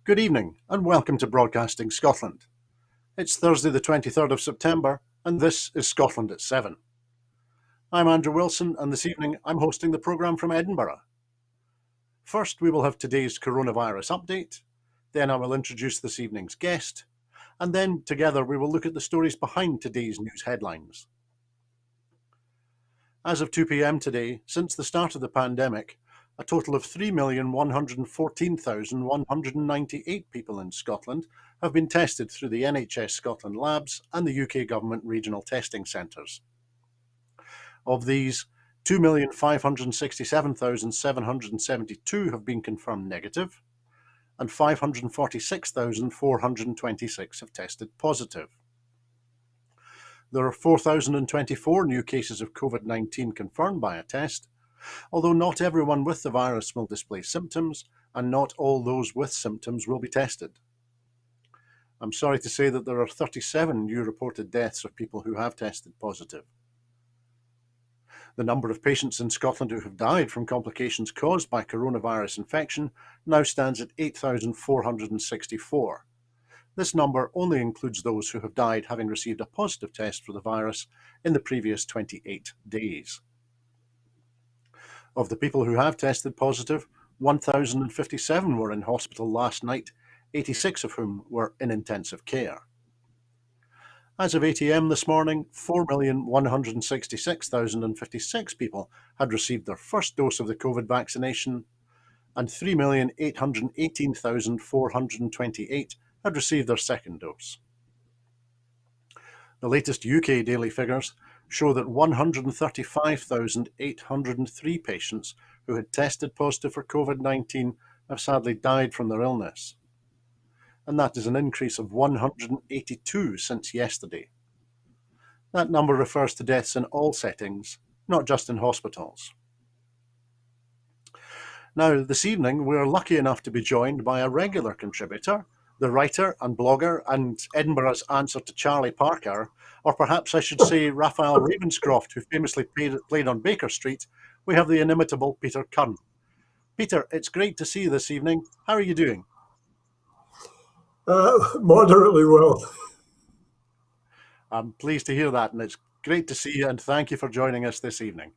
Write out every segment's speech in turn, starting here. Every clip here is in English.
Good evening and welcome to Broadcasting Scotland. It's Thursday the 23rd of September and this is Scotland at 7. I'm Andrew Wilson and this evening I'm hosting the programme from Edinburgh. First we will have today's coronavirus update, then I will introduce this evening's guest, and then together we will look at the stories behind today's news headlines. As of 2 p.m. today, since the start of the pandemic, a total of 3,114,198 people in Scotland have been tested through the NHS Scotland labs and the UK Government regional testing centres. Of these, 2,567,772 have been confirmed negative, and 546,426 have tested positive. There are 4,024 new cases of COVID-19 confirmed by a test, although not everyone with the virus will display symptoms, and not all those with symptoms will be tested. I'm sorry to say that there are 37 new reported deaths of people who have tested positive. The number of patients in Scotland who have died from complications caused by coronavirus infection now stands at 8,464. This number only includes those who have died having received a positive test for the virus in the previous 28 days. Of the people who have tested positive, 1,057 were in hospital last night, 86 of whom were in intensive care. As of 8 a.m. this morning, 4,166,056 people had received their first dose of the COVID vaccination, and 3,818,428 had received their second dose. The latest UK daily figures show that 135,803 patients who had tested positive for COVID-19 have sadly died from their illness. And that is an increase of 182 since yesterday. That number refers to deaths in all settings, not just in hospitals. Now, this evening, we're lucky enough to be joined by a regular contributor, the writer and blogger and Edinburgh's answer to Charlie Parker, or perhaps I should say Raphael Ravenscroft, who famously played on Baker Street. We have the inimitable Peter Curran. Peter, it's great to see you this evening. How are you doing? Moderately well. I'm pleased to hear that, and it's great to see you, and thank you for joining us this evening.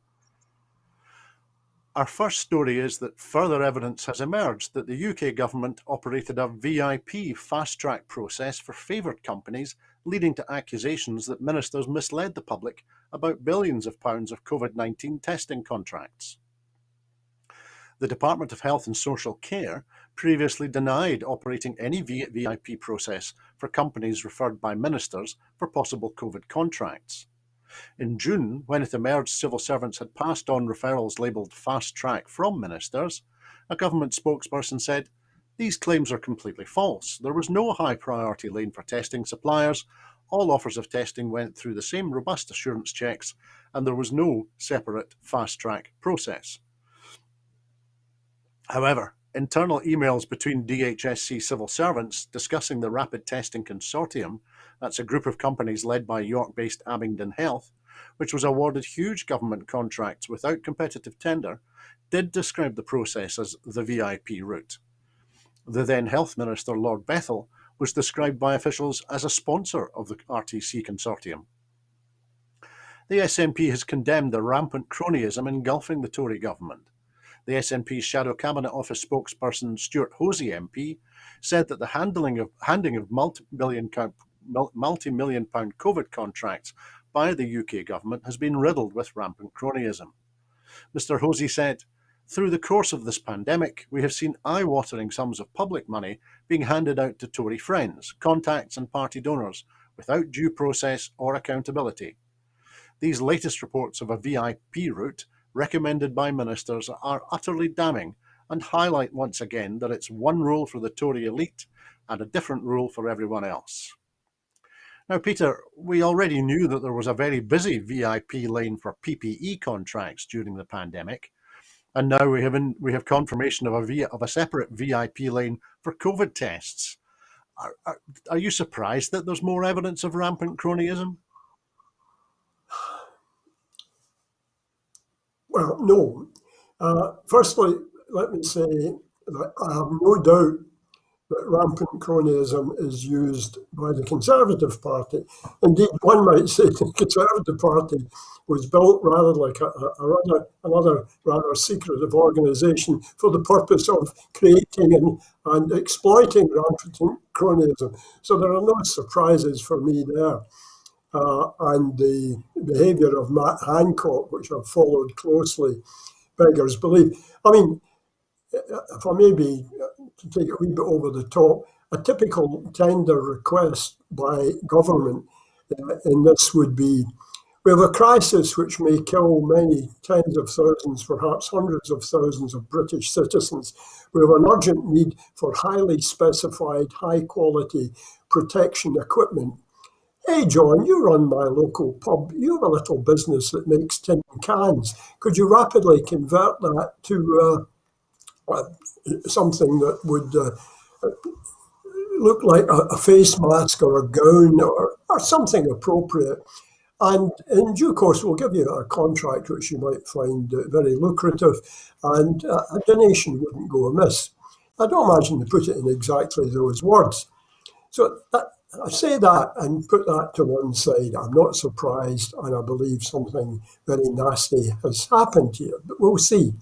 Our first story is that further evidence has emerged that the UK government operated a VIP fast-track process for favoured companies, leading to accusations that ministers misled the public about billions of pounds of COVID-19 testing contracts. The Department of Health and Social Care previously denied operating any VIP process for companies referred by ministers for possible COVID contracts. In June, when it emerged civil servants had passed on referrals labelled fast track from ministers, a government spokesperson said, "These claims are completely false. There was no high priority lane for testing suppliers. All offers of testing went through the same robust assurance checks, and there was no separate fast track process." However, internal emails between DHSC civil servants discussing the Rapid Testing Consortium, that's a group of companies led by York-based Abingdon Health, which was awarded huge government contracts without competitive tender, did describe the process as the VIP route. The then Health Minister, Lord Bethell, was described by officials as a sponsor of the RTC Consortium. The SNP has condemned the rampant cronyism engulfing the Tory government. The SNP's Shadow Cabinet Office spokesperson Stuart Hosey MP said that the handing of multi-million pound COVID contracts by the UK government has been riddled with rampant cronyism. Mr Hosey said, "Through the course of this pandemic, we have seen eye-watering sums of public money being handed out to Tory friends, contacts and party donors without due process or accountability. These latest reports of a VIP route recommended by ministers are utterly damning and highlight once again that it's one rule for the Tory elite and a different rule for everyone else." Now, Peter, we already knew that there was a very busy VIP lane for PPE contracts during the pandemic, and now we have confirmation of a separate VIP lane for COVID tests. Are you surprised that there's more evidence of rampant cronyism? Well, no. Firstly, let me say that I have no doubt that rampant cronyism is used by the Conservative Party. Indeed, one might say the Conservative Party was built rather like another rather secretive organisation for the purpose of creating and exploiting rampant cronyism. So there are no surprises for me there. And the behaviour of Matt Hancock, which I've followed closely, beggars belief. I mean, if I may be, to take it a wee bit over the top, a typical tender request by government in this would be, we have a crisis which may kill many tens of thousands, perhaps hundreds of thousands of British citizens. We have an urgent need for highly specified, high quality protection equipment. Hey, John, you run my local pub. You have a little business that makes tin cans. Could you rapidly convert that to something that would look like a face mask or a gown or something appropriate? And in due course, we'll give you a contract which you might find very lucrative, and a donation wouldn't go amiss. I don't imagine they put it in exactly those words. So I say that and put that to one side. I'm not surprised, and I believe something very nasty has happened here, but we'll see.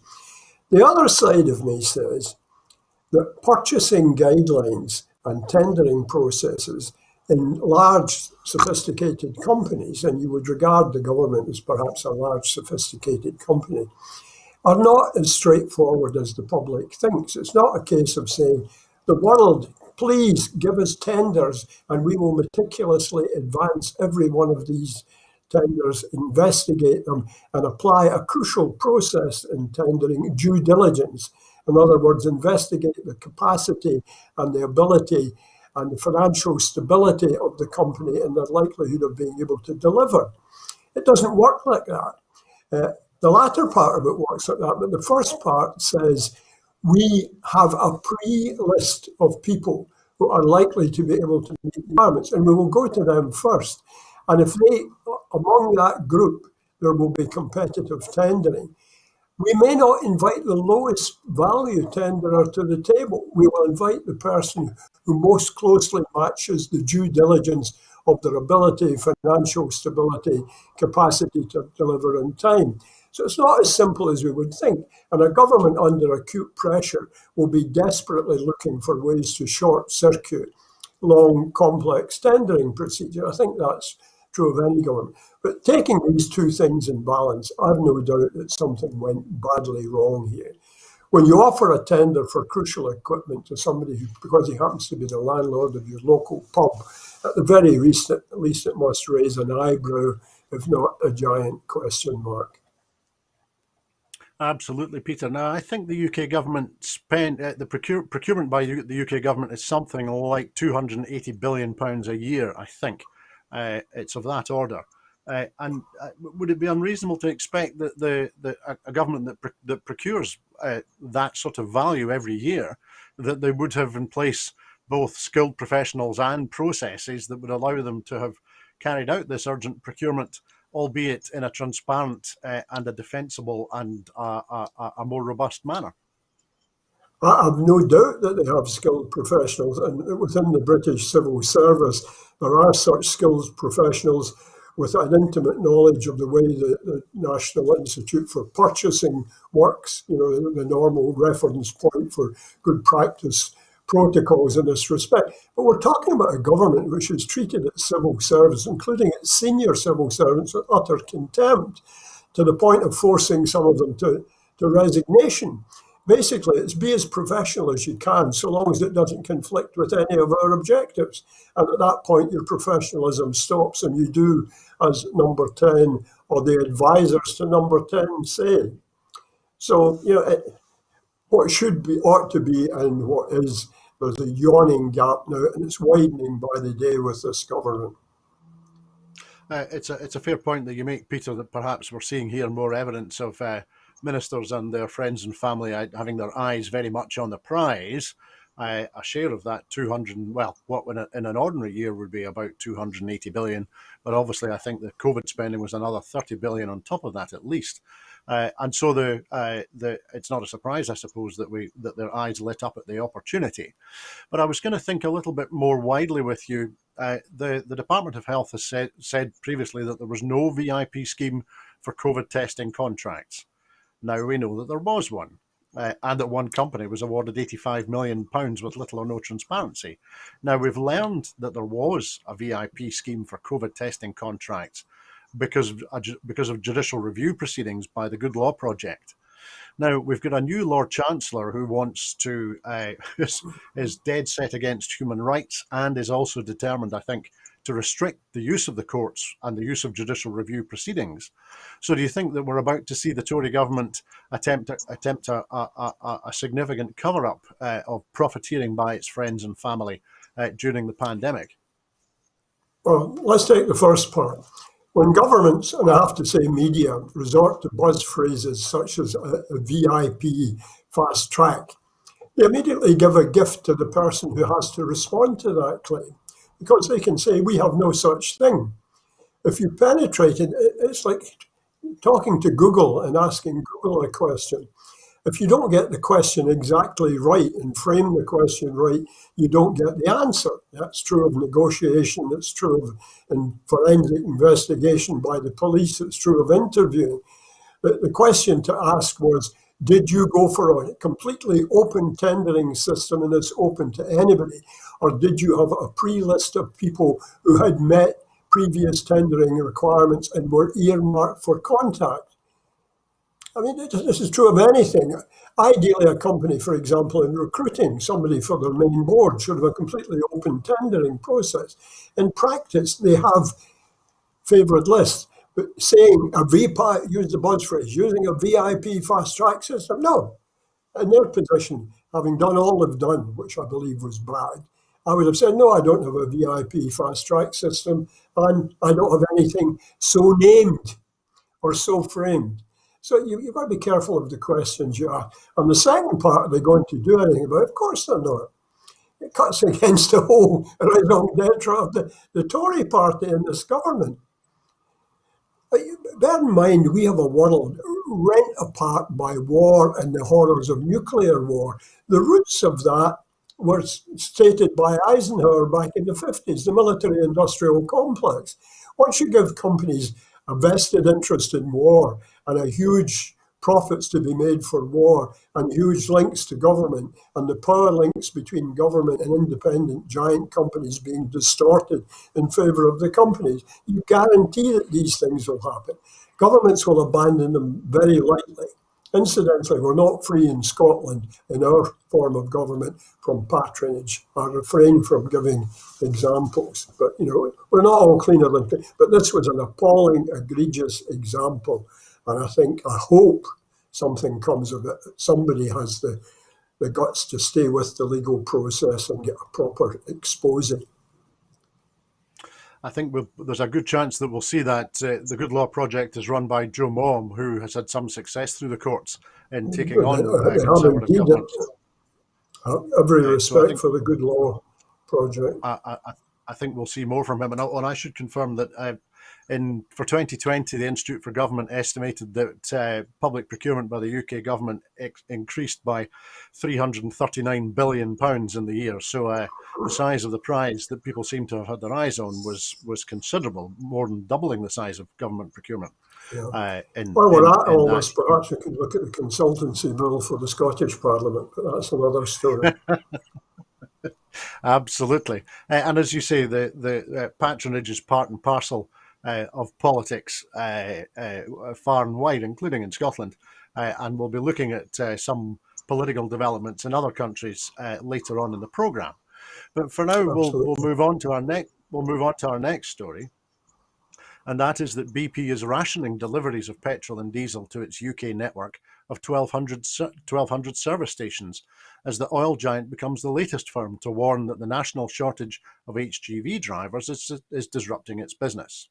The other side of me says that purchasing guidelines and tendering processes in large, sophisticated companies, and you would regard the government as perhaps a large, sophisticated company, are not as straightforward as the public thinks. It's not a case of saying, the world, please give us tenders and we will meticulously advance every one of these tenders, investigate them, and apply a crucial process in tendering, due diligence. In other words, investigate the capacity and the ability and the financial stability of the company and their likelihood of being able to deliver. It doesn't work like that. The latter part of it works like that, but the first part says we have a pre-list of people who are likely to be able to meet the requirements, and we will go to them first. And if they, among that group, there will be competitive tendering. We may not invite the lowest value tenderer to the table. We will invite the person who most closely matches the due diligence of their ability, financial stability, capacity to deliver in time. So it's not as simple as we would think. And a government under acute pressure will be desperately looking for ways to short circuit long, complex tendering procedure. I think that's true of any government. But taking these two things in balance, I've no doubt that something went badly wrong here. When you offer a tender for crucial equipment to somebody who, because he happens to be the landlord of your local pub, at the very least it must raise an eyebrow, if not a giant question mark. Absolutely, Peter. Now, I think the UK government spent, the procurement by the UK government is something like £280 billion a year, I think. It's of that order. And would it be unreasonable to expect that a government that procures that sort of value every year, that they would have in place both skilled professionals and processes that would allow them to have carried out this urgent procurement, albeit in a transparent and a defensible and a more robust manner? I have no doubt that they have skilled professionals, and within the British civil service, there are such skilled professionals with an intimate knowledge of the way the National Institute for Purchasing works, the normal reference point for good practice protocols in this respect. But we're talking about a government which has treated its civil service, including its senior civil servants, with utter contempt, to the point of forcing some of them to resignation. Basically, it's be as professional as you can, so long as it doesn't conflict with any of our objectives. And at that point, your professionalism stops and you do as number 10 or the advisors to number 10 say. So, what should be, ought to be, and what is, there's a yawning gap now, and it's widening by the day with this government. It's a fair point that you make, Peter, that perhaps we're seeing here more evidence of ministers and their friends and family having their eyes very much on the prize. A share of that 200, well, what in an ordinary year would be about 280 billion, but obviously I think the COVID spending was another 30 billion on top of that at least. And so it's not a surprise, I suppose, that their eyes lit up at the opportunity. But I was going to think a little bit more widely with you. The Department of Health has said previously that there was no VIP scheme for COVID testing contracts. Now we know that there was one, and that one company was awarded £85 million with little or no transparency. Now we've learned that there was a VIP scheme for COVID testing contracts because of judicial review proceedings by the Good Law Project. Now we've got a new Lord Chancellor who wants to is dead set against human rights and is also determined, I think, to restrict the use of the courts and the use of judicial review proceedings. So do you think that we're about to see the Tory government attempt a significant cover-up of profiteering by its friends and family during the pandemic? Well, let's take the first part. When governments, and I have to say media, resort to buzz phrases such as a VIP fast track, they immediately give a gift to the person who has to respond to that claim, because they can say, we have no such thing. If you penetrate it, it's like talking to Google and asking Google a question. If you don't get the question exactly right and frame the question right, you don't get the answer. That's true of negotiation, it's true of in forensic investigation by the police, it's true of interviewing. The question to ask was, did you go for a completely open tendering system and it's open to anybody? Or did you have a pre-list of people who had met previous tendering requirements and were earmarked for contact? I mean, this is true of anything. Ideally, a company, for example, in recruiting somebody for their main board should have a completely open tendering process. In practice, they have favoured lists. But saying a VIP, use the buzz phrase, using a VIP fast track system, no. In their position, having done all they've done, which I believe was bad, I would have said, no, I don't have a VIP fast track system, and I don't have anything so named or so framed. So you've got to be careful of the questions you ask. And the second part, are they going to do anything about it? Of course they're not. It cuts against the whole raison d'etre of the Tory party in this government. But bear in mind, we have a world rent apart by war and the horrors of nuclear war. The roots of that were stated by Eisenhower back in the 50s, the military-industrial complex. Once you give companies a vested interest in war and a huge profits to be made for war and huge links to government and the power links between government and independent giant companies being distorted in favour of the companies, you guarantee that these things will happen. Governments will abandon them very lightly. Incidentally, we're not free in Scotland in our form of government from patronage. I refrain from giving examples, but we're not all cleaner than. But this was an appalling, egregious example, and I hope something comes of it. Somebody has the guts to stay with the legal process and get a proper exposing. I think there's a good chance that we'll see that the Good Law Project is run by Joe Maugham, who has had some success through the courts in taking on Conservative governments. Every respect for the Good Law Project. I think we'll see more from him. And I should confirm that for 2020, the Institute for Government estimated that public procurement by the UK government increased by £339 billion in the year. So the size of the prize that people seem to have had their eyes on was considerable, more than doubling the size of government procurement. Yeah. We're at all this. Perhaps we could look at the consultancy bill for the Scottish Parliament, but that's another story. Absolutely. And as you say, the patronage is part and parcel of politics far and wide, including in Scotland. And we'll be looking at some political developments in other countries later on in the programme. But for now, we'll move on to our next story. And that is that BP is rationing deliveries of petrol and diesel to its UK network of 1,200 service stations, as the oil giant becomes the latest firm to warn that the national shortage of HGV drivers is disrupting its business.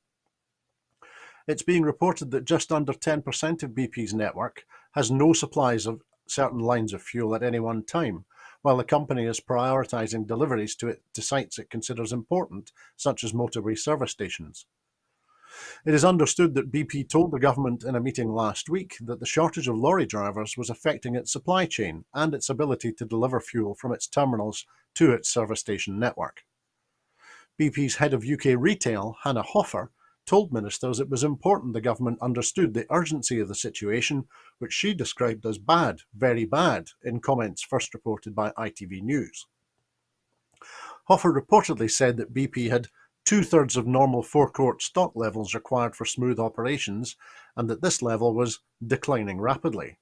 It's being reported that just under 10% of BP's network has no supplies of certain lines of fuel at any one time, while the company is prioritising deliveries to sites it considers important, such as motorway service stations. It is understood that BP told the government in a meeting last week that the shortage of lorry drivers was affecting its supply chain and its ability to deliver fuel from its terminals to its service station network. BP's head of UK retail, Hannah Hoffer, told ministers it was important the government understood the urgency of the situation, which she described as bad, very bad, in comments first reported by ITV News. Hoffer reportedly said that BP had two-thirds of normal forecourt stock levels required for smooth operations, and that this level was declining rapidly.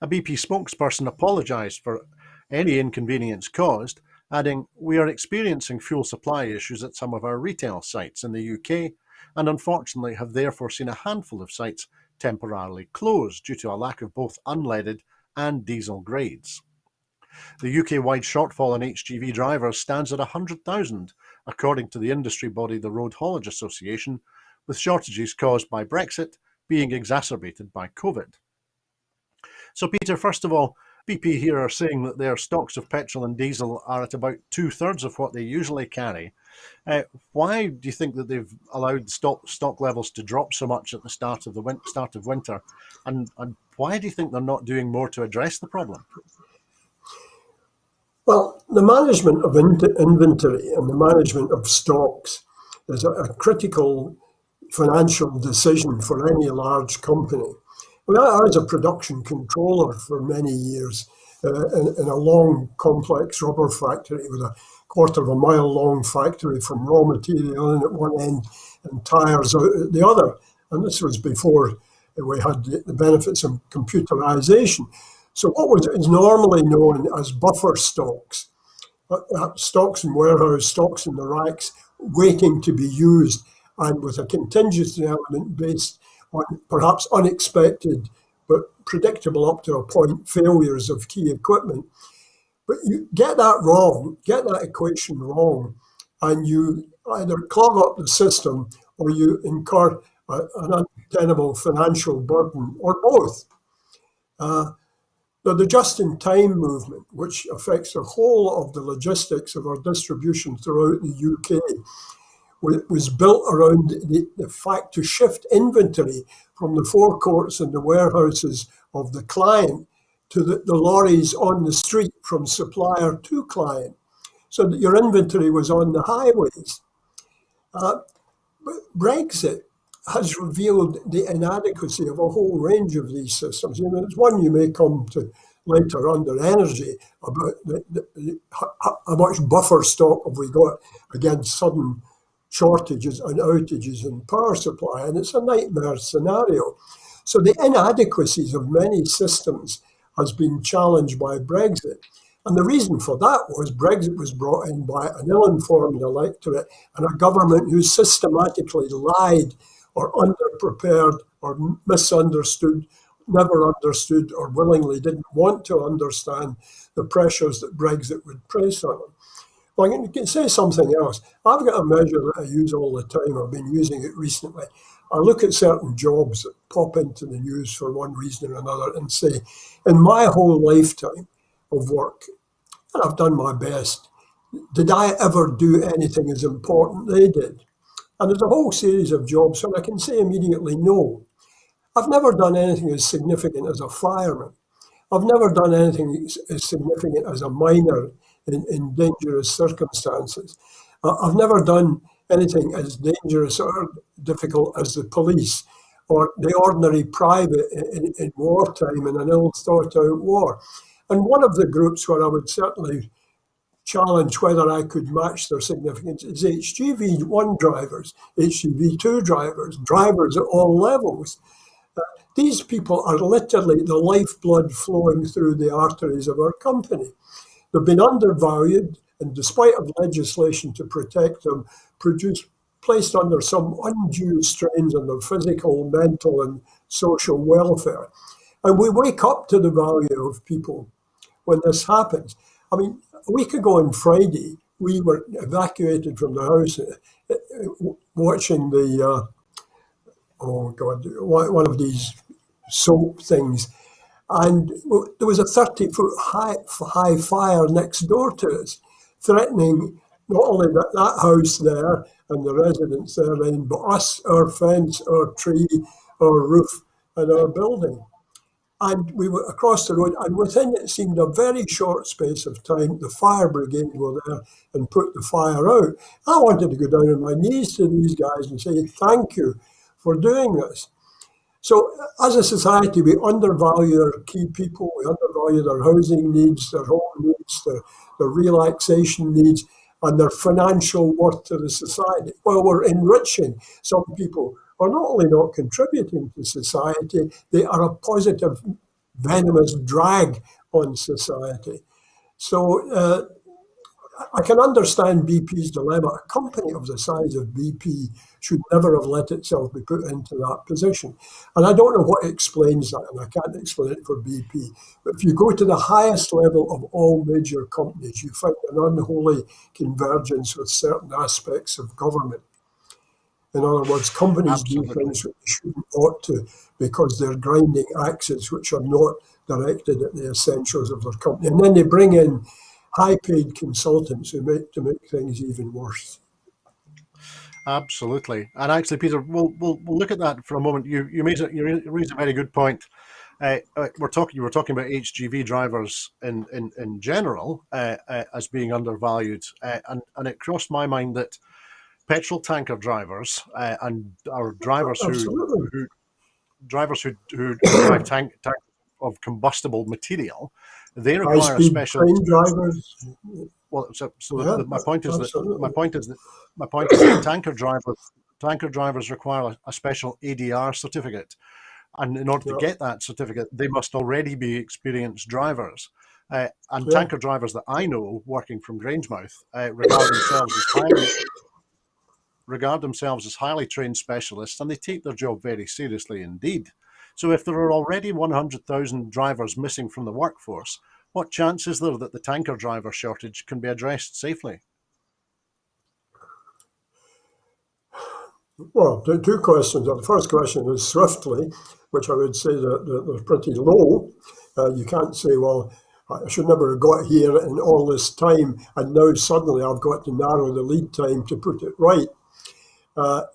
A BP spokesperson apologised for any inconvenience caused, adding, "We are experiencing fuel supply issues at some of our retail sites in the UK, and unfortunately have therefore seen a handful of sites temporarily closed due to a lack of both unleaded and diesel grades." The UK-wide shortfall in HGV drivers stands at 100,000, according to the industry body the Road Haulage Association, with shortages caused by Brexit being exacerbated by COVID. So, Peter, first of all, BP here are saying that their stocks of petrol and diesel are at about two-thirds of what they usually carry. Why do you think that they've allowed stock levels to drop so much at the start of winter, and why do you think they're not doing more to address the problem? Well, the management of inventory and the management of stocks is a critical financial decision for any large company. I mean, I was a production controller for many years in a long, complex rubber factory with a quarter of a mile long factory from raw material in at one end and tires out at the other. And this was before we had the benefits of computerization. So what is normally known as buffer stocks, stocks in warehouse, stocks in the racks, waiting to be used, and with a contingency element based on perhaps unexpected but predictable up to a point failures of key equipment. But you get that wrong, get that equation wrong, and you either clog up the system or you incur an untenable financial burden, or both. Now, the just-in-time movement, which affects the whole of the logistics of our distribution throughout the UK, was built around the fact to shift inventory from the forecourts and the warehouses of the client to the lorries on the street from supplier to client, so that your inventory was on the highways. But Brexit has revealed the inadequacy of a whole range of these systems. You know, there's one you may come to later under energy about how much buffer stock have we got against sudden shortages and outages in power supply, and it's a nightmare scenario. So the inadequacies of many systems has been challenged by Brexit. And the reason for that was Brexit was brought in by an ill-informed electorate and a government who systematically lied or underprepared or misunderstood, never understood, or willingly didn't want to understand the pressures that Brexit would place on them. Well, I can say something else. I've got a measure that I use all the time. I've been using it recently. I look at certain jobs that pop into the news for one reason or another and say, in my whole lifetime of work, and I've done my best, did I ever do anything as important they did? And there's a whole series of jobs, and I can say immediately no. I've never done anything as significant as a fireman. I've never done anything as significant as a miner in dangerous circumstances. I've never done anything as dangerous or difficult as the police or the ordinary private in wartime in an ill-thought-out war. And one of the groups where I would certainly challenge whether I could match their significance is HGV1 drivers, HGV2 drivers, drivers at all levels. These people are literally the lifeblood flowing through the arteries of our company. They've been undervalued, and despite of legislation to protect them, placed under some undue strains on their physical, mental, and social welfare. And we wake up to the value of people when this happens. I mean, a week ago on Friday, we were evacuated from the house watching the, one of these soap things. And there was a 30-foot high fire next door to us, threatening not only that house there and the residents therein, but us, our fence, our tree, our roof, and our building. And we were across the road, and within it seemed a very short space of time, the fire brigade were there and put the fire out. I wanted to go down on my knees to these guys and say, thank you for doing this. So as a society, we undervalue our key people, we undervalue their housing needs, their home needs, their relaxation needs, and their financial worth to the society. While we're enriching some people are not only not contributing to society, they are a positive, venomous drag on society. So I can understand BP's dilemma. A company of the size of BP should never have let itself be put into that position. And I don't know what explains that, and I can't explain it for BP. But if you go to the highest level of all major companies, you find an unholy convergence with certain aspects of government. In other words, companies do Absolutely. things which they shouldn't ought to because they're grinding axes which are not directed at the essentials of their company. And then they bring in high-paid consultants who make things even worse. Absolutely. And actually, Peter, we'll look at that for a moment. You raised a very good point. You were talking about HGV drivers in general as being undervalued, and it crossed my mind that petrol tanker drivers and our drivers Absolutely. who drive tank of combustible material, they require a High-speed special. train drivers. Well, so Yeah, my point is that absolutely. tanker drivers require a special ADR certificate, and in order to Yeah, get that certificate, they must already be experienced drivers. And yeah. tanker drivers that I know working from Grangemouth regard themselves as highly trained specialists, and they take their job very seriously indeed. So if there are already 100,000 drivers missing from the workforce, what chance is there that the tanker driver shortage can be addressed safely? Well, two questions. The first question is swiftly, which I would say that they're pretty low. You can't say, well, I should never have got here in all this time, and now suddenly I've got to narrow the lead time to put it right.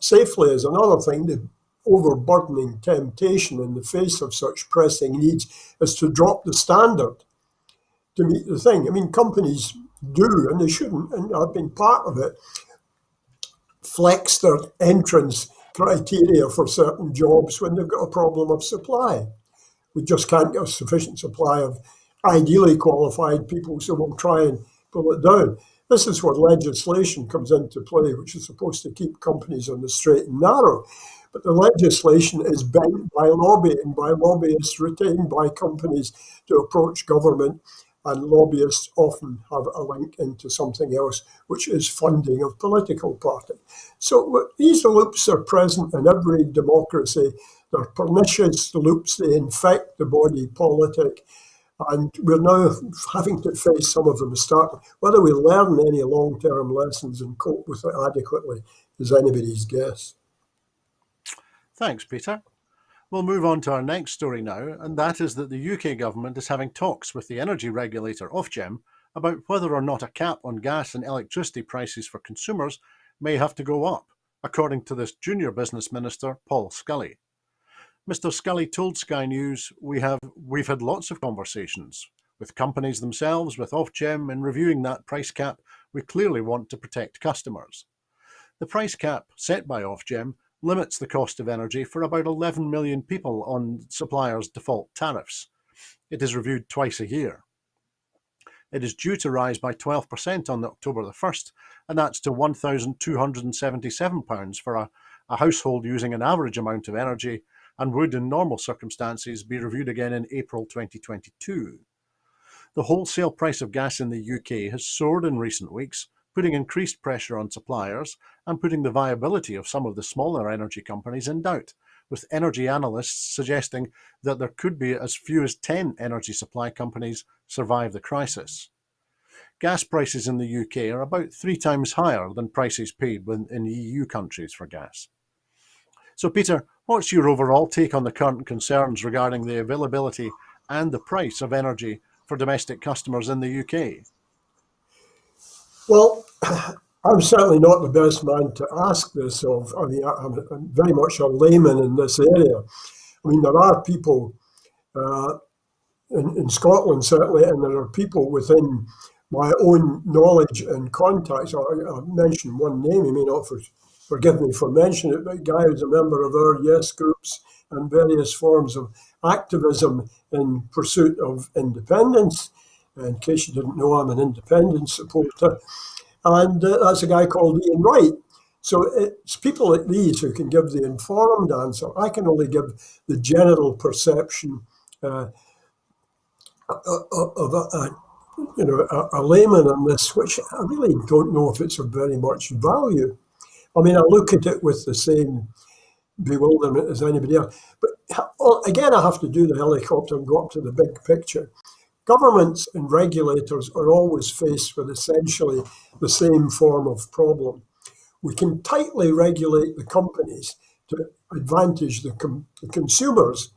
Safely is another thing. The overburdening temptation in the face of such pressing needs is to drop the standard to meet the thing. I mean, companies do, and they shouldn't, and I've been part of it, flex their entrance criteria for certain jobs when they've got a problem of supply. We just can't get a sufficient supply of ideally qualified people, so we'll try and pull it down. This is where legislation comes into play, which is supposed to keep companies on the straight and narrow. But the legislation is bent by lobbying, by lobbyists retained by companies to approach government, and lobbyists often have a link into something else, which is funding of political parties. So these loops are present in every democracy. They're pernicious loops, they infect the body politic, and we're now having to face some of them. Whether we learn any long-term lessons and cope with it adequately is anybody's guess. Thanks, Peter. We'll move on to our next story now, and that is that the UK government is having talks with the energy regulator Ofgem about whether or not a cap on gas and electricity prices for consumers may have to go up, according to this junior business minister, Paul Scully. Mr. Scully told Sky News, we've had lots of conversations with companies themselves, with Ofgem, in reviewing that price cap. We clearly want to protect customers. The price cap set by Ofgem limits the cost of energy for about 11 million people on suppliers' default tariffs. It is reviewed twice a year. It is due to rise by 12% on October the 1st, and that's to £1,277 for a household using an average amount of energy, and would, in normal circumstances, be reviewed again in April 2022. The wholesale price of gas in the UK has soared in recent weeks, putting increased pressure on suppliers and putting the viability of some of the smaller energy companies in doubt, with energy analysts suggesting that there could be as few as 10 energy supply companies survive the crisis. Gas prices in the UK are about 3 times higher than prices paid in EU countries for gas. So, Peter, what's your overall take on the current concerns regarding the availability and the price of energy for domestic customers in the UK? Well, I'm certainly not the best man to ask this of. I mean, I'm very much a layman in this area. I mean, there are people uh, in Scotland, certainly, and there are people within my own knowledge and contacts. I'll mention one name, he may not forgive me for mentioning it, but a guy who's a member of our Yes groups and various forms of activism in pursuit of independence. In case you didn't know, I'm an independence supporter. And that's a guy called Ian Wright. So it's people like these who can give the informed answer. I can only give the general perception of a layman on this, which I really don't know if it's of very much value. I mean, I look at it with the same bewilderment as anybody else. But again, I have to do the helicopter and go up to the big picture. Governments and regulators are always faced with essentially the same form of problem. We can tightly regulate the companies to advantage the consumers.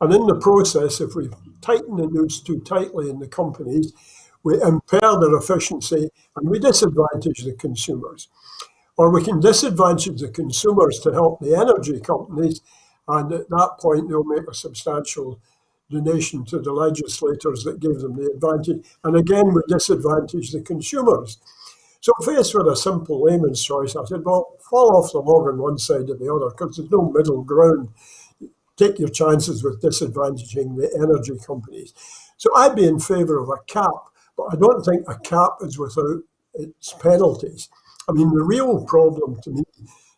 And in the process, if we tighten the noose too tightly in the companies, we impair their efficiency and we disadvantage the consumers. Or we can disadvantage the consumers to help the energy companies, and at that point they'll make a substantial donation to the legislators that gave them the advantage. And again, we disadvantage the consumers. So faced with a simple layman's choice, I said, well, fall off the log on one side or the other, because there's no middle ground. Take your chances with disadvantaging the energy companies. So I'd be in favour of a cap, but I don't think a cap is without its penalties. I mean, the real problem to me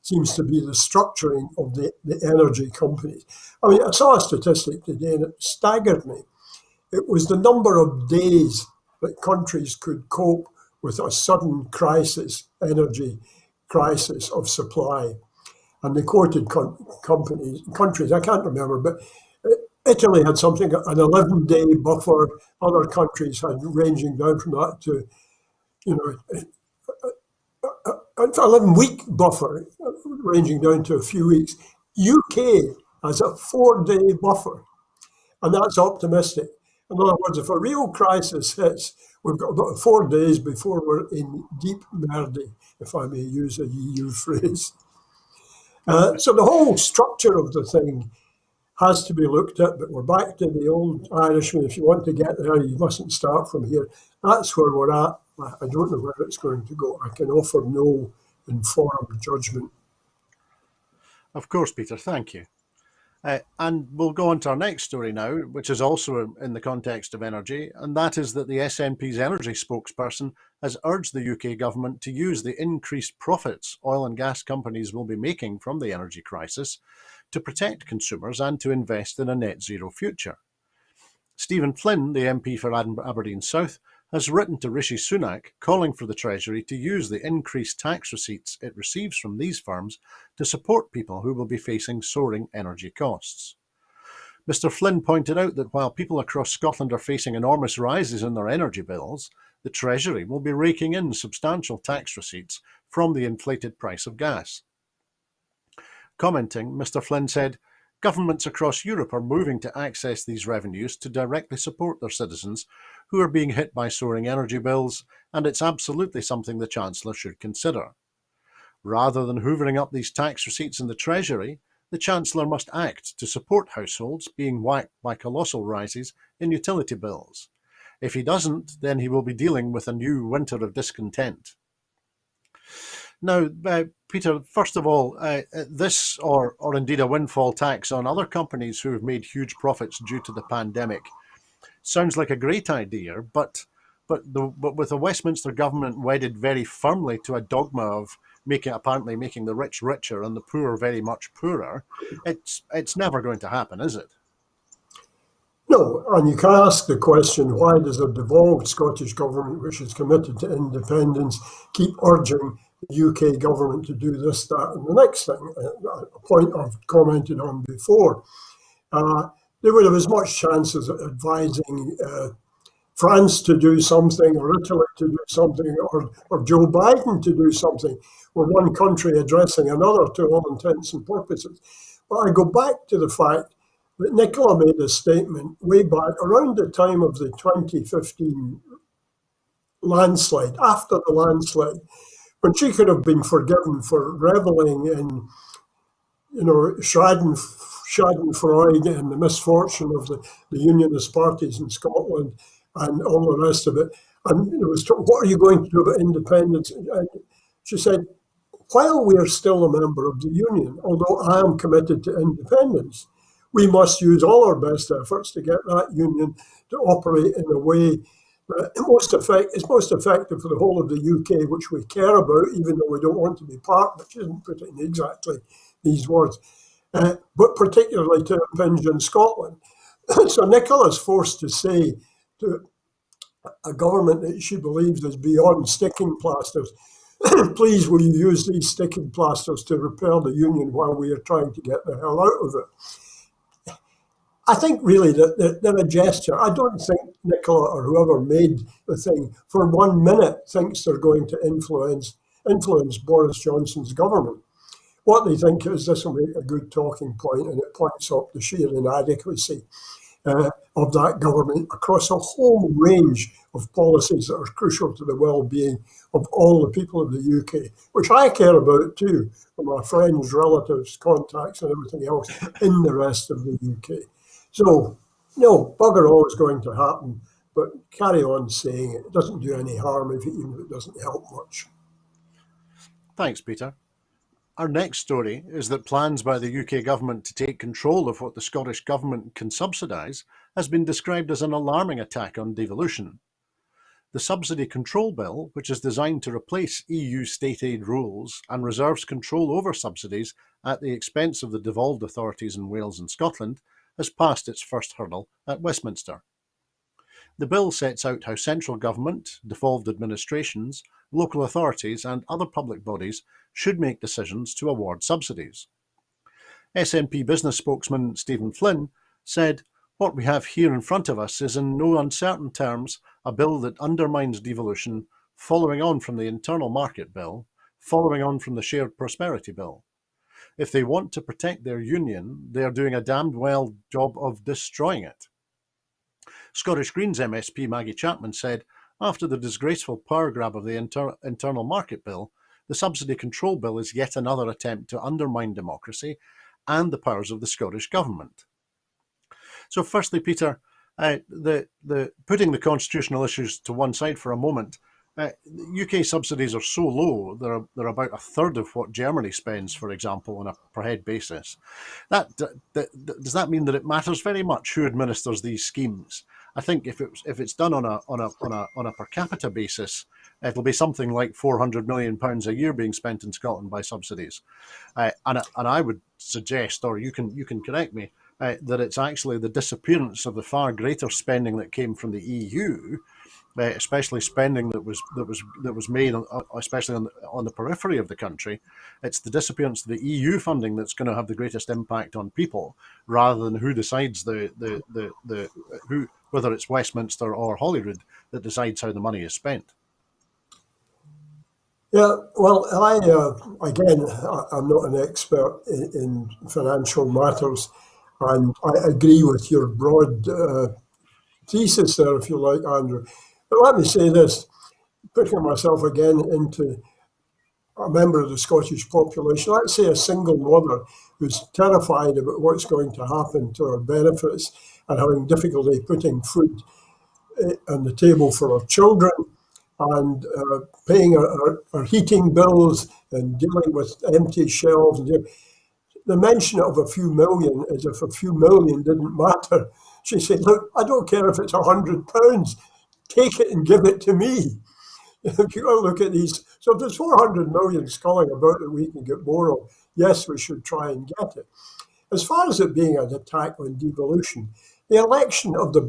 seems to be the structuring of the energy companies. I mean, I saw a statistic today and it staggered me. It was the number of days that countries could cope with a sudden crisis, energy crisis of supply. And they quoted countries, I can't remember, but Italy had something, an 11-day buffer. Other countries had ranging down from that to, an 11-week buffer, ranging down to a few weeks. UK has a 4-day buffer, and that's optimistic. In other words, if a real crisis hits, we've got about 4 days before we're in deep merdy, if I may use a EU phrase. So the whole structure of the thing has to be looked at, but we're back to the old Irishman. If you want to get there, you mustn't start from here. That's where we're at. I don't know where it's going to go. I can offer no informed judgment. Of course, Peter, thank you. And we'll go on to our next story now, which is also in the context of energy, and that is that the SNP's energy spokesperson has urged the UK government to use the increased profits oil and gas companies will be making from the energy crisis to protect consumers and to invest in a net zero future. Stephen Flynn, the MP for Aberdeen South, has written to Rishi Sunak calling for the Treasury to use the increased tax receipts it receives from these firms to support people who will be facing soaring energy costs. Mr Flynn pointed out that while people across Scotland are facing enormous rises in their energy bills, the Treasury will be raking in substantial tax receipts from the inflated price of gas. Commenting, Mr Flynn said, "Governments across Europe are moving to access these revenues to directly support their citizens who are being hit by soaring energy bills, and it's absolutely something the Chancellor should consider. Rather than hoovering up these tax receipts in the Treasury, the Chancellor must act to support households being whacked by colossal rises in utility bills. If he doesn't, then he will be dealing with a new winter of discontent." Now, Peter, first of all, this or indeed a windfall tax on other companies who have made huge profits due to the pandemic sounds like a great idea, but with the Westminster government wedded very firmly to a dogma of apparently making the rich richer and the poor very much poorer, it's never going to happen, is it? No, and you can ask the question, why does a devolved Scottish government, which is committed to independence, keep urging the UK government to do this, that, and the next thing? A point I've commented on before. They would have as much chance as advising France to do something, or Italy to do something, or Joe Biden to do something, with one country addressing another to all intents and purposes. But I go back to the fact that Nicola made a statement way back around the time of the 2015 landslide, after the landslide, when she could have been forgiven for reveling in, Schadenfreude and the misfortune of the Unionist parties in Scotland and all the rest of it. And it was told, what are you going to do about independence? And she said, while we are still a member of the Union, although I am committed to independence, we must use all our best efforts to get that Union to operate in a way that is most effective for the whole of the UK, which we care about, even though we don't want to be part, which isn't put it in exactly these words, but particularly to impinge on Scotland. So Nicola's forced to say to a government that she believes is beyond sticking plasters, please will you use these sticking plasters to repair the Union while we are trying to get the hell out of it. I think really that they're a gesture. I don't think Nicola or whoever made the thing for 1 minute thinks they're going to influence Boris Johnson's government. What they think is this will make a good talking point, and it points up the sheer inadequacy of that government across a whole range of policies that are crucial to the well-being of all the people of the UK, which I care about too, for my friends, relatives, contacts and everything else in the rest of the UK. So, no, bugger all is going to happen, but carry on saying it. It doesn't do any harm even if it doesn't help much. Thanks, Peter. Our next story is that plans by the UK government to take control of what the Scottish government can subsidise has been described as an alarming attack on devolution. The Subsidy Control Bill, which is designed to replace EU state aid rules and reserves control over subsidies at the expense of the devolved authorities in Wales and Scotland, has passed its first hurdle at Westminster. The bill sets out how central government, devolved administrations, local authorities and other public bodies should make decisions to award subsidies. SNP business spokesman Stephen Flynn said, "What we have here in front of us is in no uncertain terms a bill that undermines devolution, following on from the Internal Market Bill, following on from the Shared Prosperity Bill. If they want to protect their union, they are doing a damned well job of destroying it." Scottish Greens MSP Maggie Chapman said, after the disgraceful power grab of the Internal Market Bill, the Subsidy Control Bill is yet another attempt to undermine democracy and the powers of the Scottish Government. So firstly, Peter, the putting the constitutional issues to one side for a moment, UK subsidies are so low, they're about a third of what Germany spends, for example, on a per head basis. Does that mean that it matters very much who administers these schemes? I think if it's done on a per capita basis, it'll be something like £400 million a year being spent in Scotland by subsidies, and I would suggest, or you can correct me, that it's actually the disappearance of the far greater spending that came from the EU, especially spending that was made, especially on the periphery of the country. It's the disappearance of the EU funding that's going to have the greatest impact on people, rather than who decides whether it's Westminster or Holyrood that decides how the money is spent. Yeah, well, I'm not an expert in financial matters, and I agree with your broad thesis there, if you like, Andrew. But let me say this, putting myself again into a member of the Scottish population, let's say a single mother who's terrified about what's going to happen to her benefits and having difficulty putting food on the table for her children, and paying her heating bills and dealing with empty shelves. The mention of a few million as if a few million didn't matter. She said, look, I don't care if it's £100, take it and give it to me. If you look at these, so if there's 400 million sculling about that we can get more of, yes, we should try and get it. As far as it being an attack on devolution, the election of the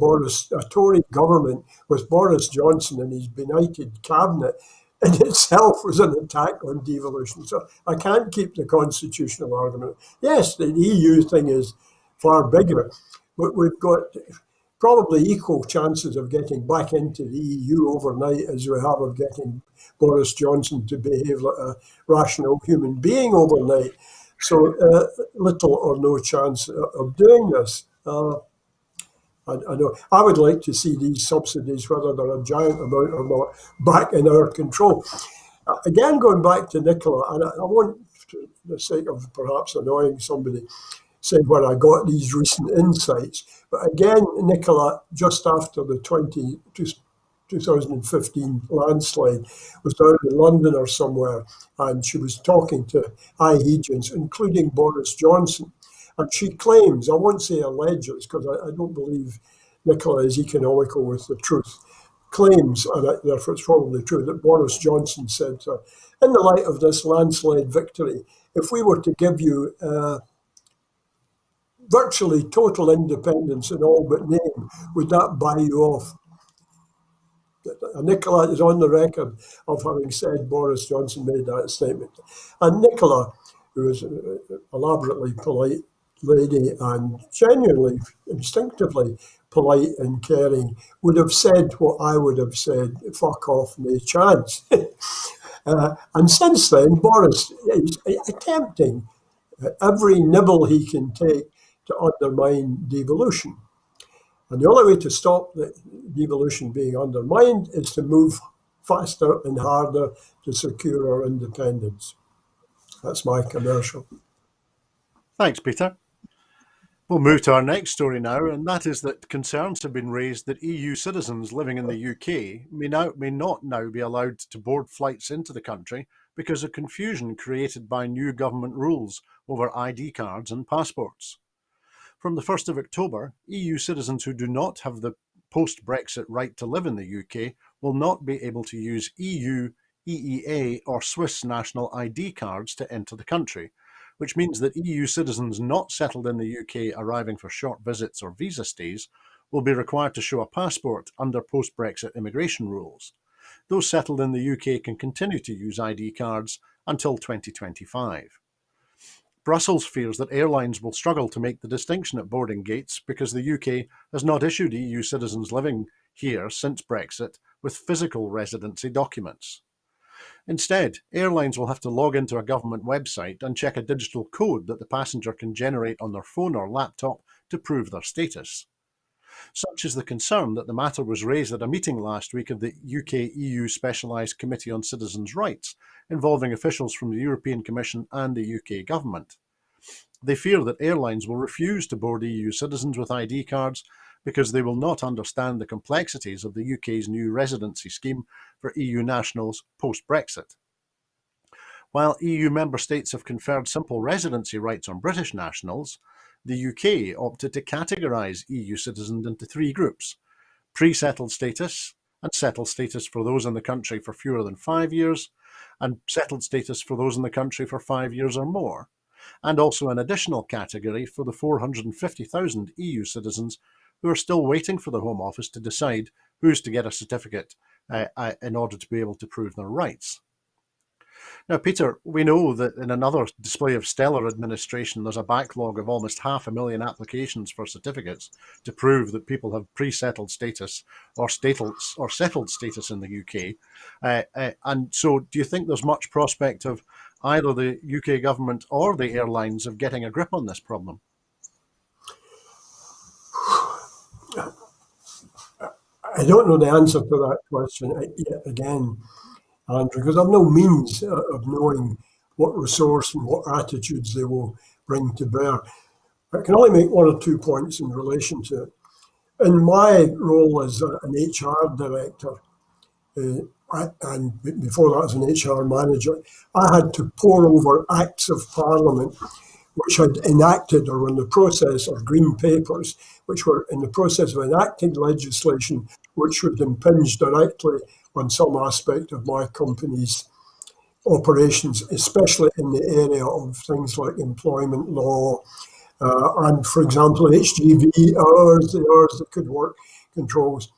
Tory government with Boris Johnson and his benighted cabinet in itself was an attack on devolution. So I can't keep the constitutional argument. Yes, the EU thing is far bigger, but we've got probably equal chances of getting back into the EU overnight as we have of getting Boris Johnson to behave like a rational human being overnight. So little or no chance of doing this. I know. I would like to see these subsidies, whether they're a giant amount or not, back in our control. Again, going back to Nicola, and I won't, for the sake of perhaps annoying somebody, say where I got these recent insights. But again, Nicola, just after the 2015 landslide, was down in London or somewhere, and she was talking to high agents, including Boris Johnson. And she claims, I won't say alleges, because I don't believe Nicola is economical with the truth, claims, and therefore it's probably true, that Boris Johnson said to her, in the light of this landslide victory, if we were to give you virtually total independence in all but name, would that buy you off? Nicola is on the record of having said Boris Johnson made that statement. And Nicola, who is an elaborately polite lady and genuinely, instinctively polite and caring, would have said what I would have said, fuck off, no chance. And since then, Boris is attempting every nibble he can take to undermine devolution. And the only way to stop the devolution being undermined is to move faster and harder to secure our independence. That's my commercial. Thanks, Peter. We'll move to our next story now, and that is that concerns have been raised that EU citizens living in the UK may not now be allowed to board flights into the country because of confusion created by new government rules over ID cards and passports. From the 1st of October, EU citizens who do not have the post-Brexit right to live in the UK will not be able to use EU, EEA or Swiss national ID cards to enter the country, which means that EU citizens not settled in the UK arriving for short visits or visa stays will be required to show a passport under post-Brexit immigration rules. Those settled in the UK can continue to use ID cards until 2025. Brussels fears that airlines will struggle to make the distinction at boarding gates because the UK has not issued EU citizens living here since Brexit with physical residency documents. Instead, airlines will have to log into a government website and check a digital code that the passenger can generate on their phone or laptop to prove their status. Such is the concern that the matter was raised at a meeting last week of the UK-EU Specialised Committee on Citizens' Rights, involving officials from the European Commission and the UK government. They fear that airlines will refuse to board EU citizens with ID cards because they will not understand the complexities of the UK's new residency scheme for EU nationals post-Brexit. While EU member states have conferred simple residency rights on British nationals, the UK opted to categorise EU citizens into three groups: pre-settled status and settled status for those in the country for fewer than 5 years, and settled status for those in the country for 5 years or more, and also an additional category for the 450,000 EU citizens who are still waiting for the Home Office to decide who's to get a certificate in order to be able to prove their rights. Now, Peter, we know that in another display of stellar administration, there's a backlog of almost 500,000 applications for certificates to prove that people have pre-settled status or settled status in the UK. And so do you think there's much prospect of either the UK government or the airlines of getting a grip on this problem? I don't know the answer to that question yet again, Andrew, because I've no means of knowing what resource and what attitudes they will bring to bear. I can only make one or 2 points in relation to it. In my role as an HR director, and before that as an HR manager, I had to pore over acts of parliament which had enacted or were in the process, or green papers, which were in the process of enacting legislation which would impinge directly on some aspect of my company's operations, especially in the area of things like employment law, and, for example, HGV hours, the hours that could work controls.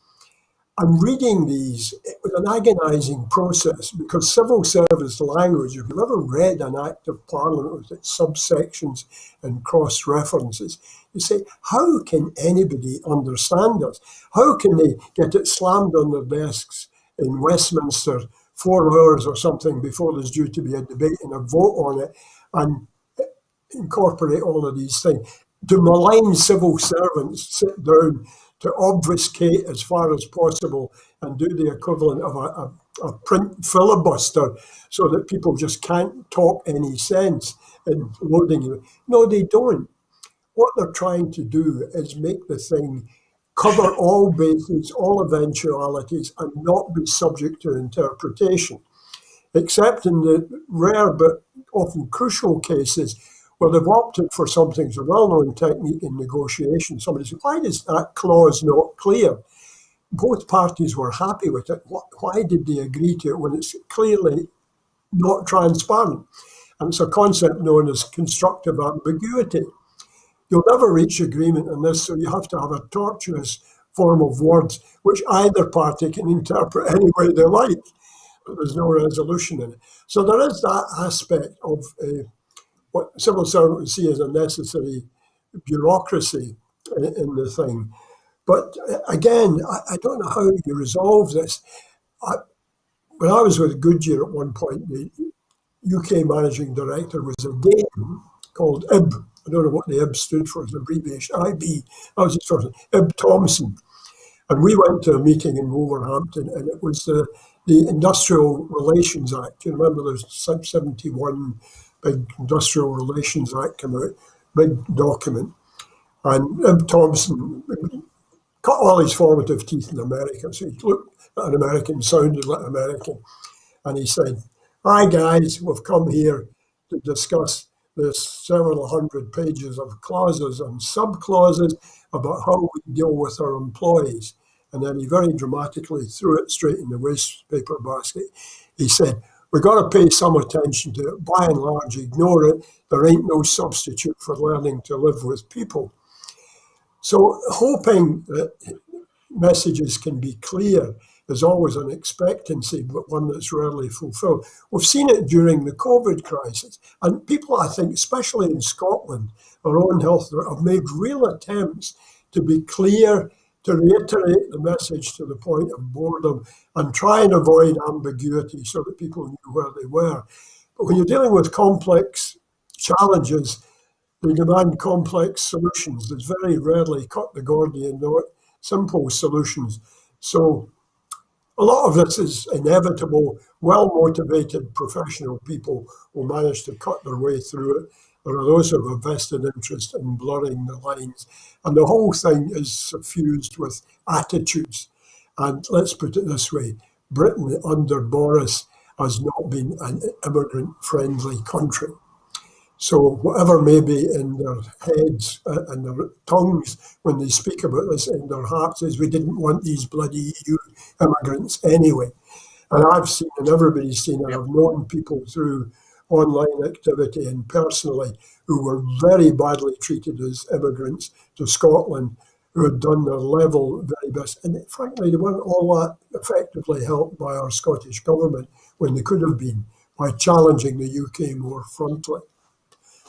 And reading these, it was an agonising process because civil service language, if you've ever read an Act of Parliament with its subsections and cross-references, you say, how can anybody understand this? How can they get it slammed on their desks in Westminster 4 hours or something before there's due to be a debate and a vote on it and incorporate all of these things? Do malign civil servants sit down to obfuscate as far as possible and do the equivalent of a print filibuster so that people just can't talk any sense in loading you. No, they don't. What they're trying to do is make the thing cover all bases, all eventualities, and not be subject to interpretation, except in the rare but often crucial cases where they've opted for something that's a well-known technique in negotiation. Somebody says, why is that clause not clear? Both parties were happy with it. Why did they agree to it when it's clearly not transparent? And it's a concept known as constructive ambiguity. You'll never reach agreement on this, so you have to have a tortuous form of words which either party can interpret any way they like. There's no resolution in it. So there is that aspect of what civil servants would see as a necessary bureaucracy in the thing. But again, I don't know how you resolve this. When I was with Goodyear at one point, the UK managing director was a Dane called Ib. I don't know what the Ib stood for, as an abbreviation. IB. That was his first name, Ib Thompson. And we went to a meeting in Wolverhampton, and it was the Industrial Relations Act. You remember there's 71 big Industrial Relations Act came out, big document. And Ib Thompson cut all his formative teeth in America. So he looked at an American, sounded like an American. And he said, hi guys, we've come here to discuss this several hundred pages of clauses and sub-clauses about how we deal with our employees. And then he very dramatically threw it straight in the waste paper basket. He said, we've got to pay some attention to it. By and large, ignore it. There ain't no substitute for learning to live with people. So hoping that messages can be clear is always an expectancy, but one that's rarely fulfilled. We've seen it during the COVID crisis. And people, I think, especially in Scotland, our own health, have made real attempts to be clear, to reiterate the message to the point of boredom, and try and avoid ambiguity so that people knew where they were. But when you're dealing with complex challenges, they demand complex solutions. There's very rarely cut the Gordian knot, simple solutions. So a lot of this is inevitable. Well-motivated professional people will manage to cut their way through it. There are those who have a vested interest in blurring the lines. And the whole thing is suffused with attitudes. And let's put it this way, Britain under Boris has not been an immigrant-friendly country. So whatever may be in their heads and their tongues when they speak about this, in their hearts is we didn't want these bloody EU immigrants anyway. And I've seen, and everybody's seen, and I've known people through online activity and personally who were very badly treated as immigrants to Scotland, who had done their level very best. And frankly, they weren't all that effectively helped by our Scottish government when they could have been by challenging the UK more frontally.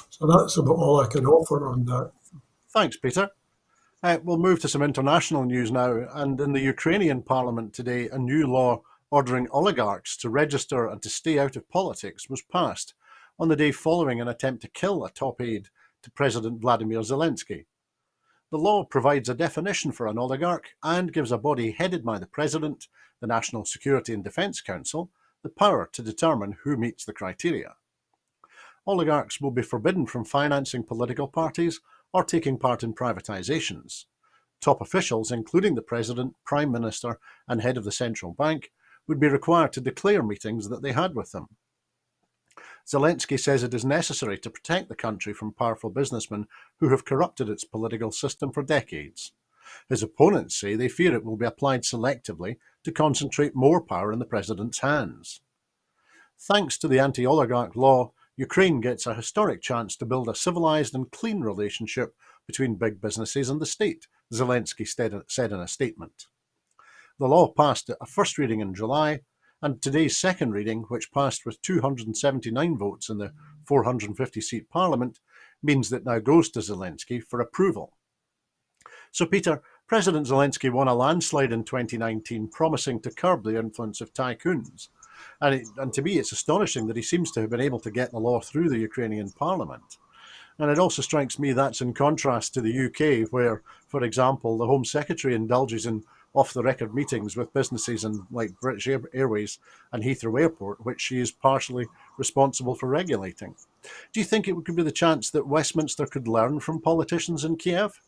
So that's about all I can offer on that. Thanks, Peter. We'll move to some international news now. And in the Ukrainian parliament today, a new law ordering oligarchs to register and to stay out of politics was passed on the day following an attempt to kill a top aide to President Vladimir Zelensky. The law provides a definition for an oligarch and gives a body headed by the President, the National Security and Defence Council, the power to determine who meets the criteria. Oligarchs will be forbidden from financing political parties or taking part in privatisations. Top officials, including the President, Prime Minister and head of the central bank, would be required to declare meetings that they had with them. Zelensky says it is necessary to protect the country from powerful businessmen who have corrupted its political system for decades. His opponents say they fear it will be applied selectively to concentrate more power in the President's hands. Thanks to the anti-oligarch law, Ukraine gets a historic chance to build a civilized and clean relationship between big businesses and the state, Zelensky said in a statement. The law passed at a first reading in July, and today's second reading, which passed with 279 votes in the 450-seat parliament, means that now goes to Zelensky for approval. So, Peter, President Zelensky won a landslide in 2019, promising to curb the influence of tycoons. And to me, it's astonishing that he seems to have been able to get the law through the Ukrainian parliament. And it also strikes me that's in contrast to the UK, where, for example, the Home Secretary indulges in off-the-record meetings with businesses in like British Airways and Heathrow Airport, which she is partially responsible for regulating. Do you think it could be the chance that Westminster could learn from politicians in Kiev?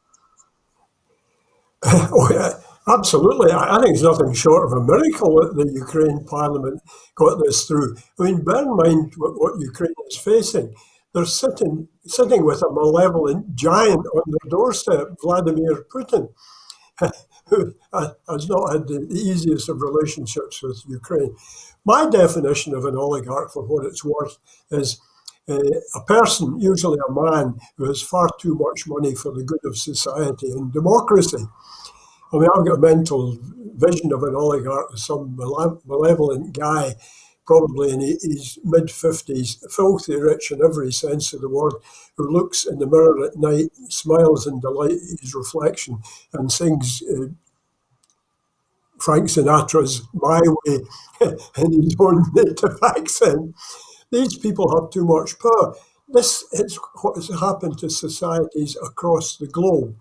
Oh, yeah, absolutely. I think it's nothing short of a miracle that the Ukraine Parliament got this through. I mean, bear in mind what Ukraine is facing. They're sitting with a malevolent giant on their doorstep, Vladimir Putin, who has not had the easiest of relationships with Ukraine. My definition of an oligarch, for what it's worth, is a person, usually a man, who has far too much money for the good of society and democracy. I mean, I've got a mental vision of an oligarch as some malevolent guy, probably in his mid-50s, filthy rich in every sense of the word, who looks in the mirror at night, smiles in delight at his reflection, and sings Frank Sinatra's My Way in his own native accent. These people have too much power. This is what has happened to societies across the globe.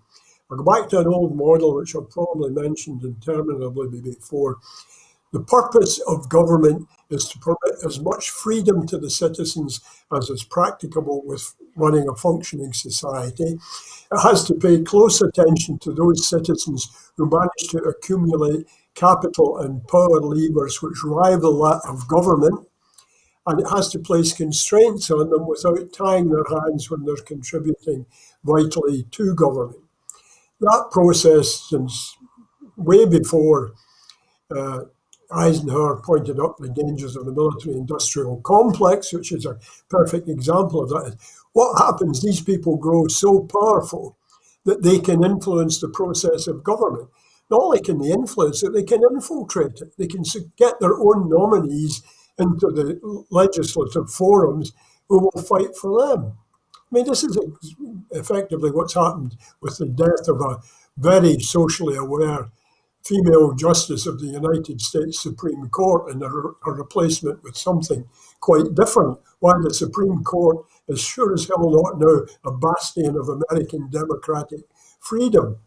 I'll go back to an old model which I've probably mentioned interminably before. The purpose of government is to permit as much freedom to the citizens as is practicable with running a functioning society. It has to pay close attention to those citizens who manage to accumulate capital and power levers which rival that of government. And it has to place constraints on them without tying their hands when they're contributing vitally to government. That process, since way before Eisenhower pointed out the dangers of the military-industrial complex, which is a perfect example of that. What happens? These people grow so powerful that they can influence the process of government. Not only can they influence it, they can infiltrate it. They can get their own nominees into the legislative forums who will fight for them. I mean, this is effectively what's happened with the death of a very socially aware female justice of the United States Supreme Court and a replacement with something quite different. Why the Supreme Court is sure as hell not now a bastion of American democratic freedom.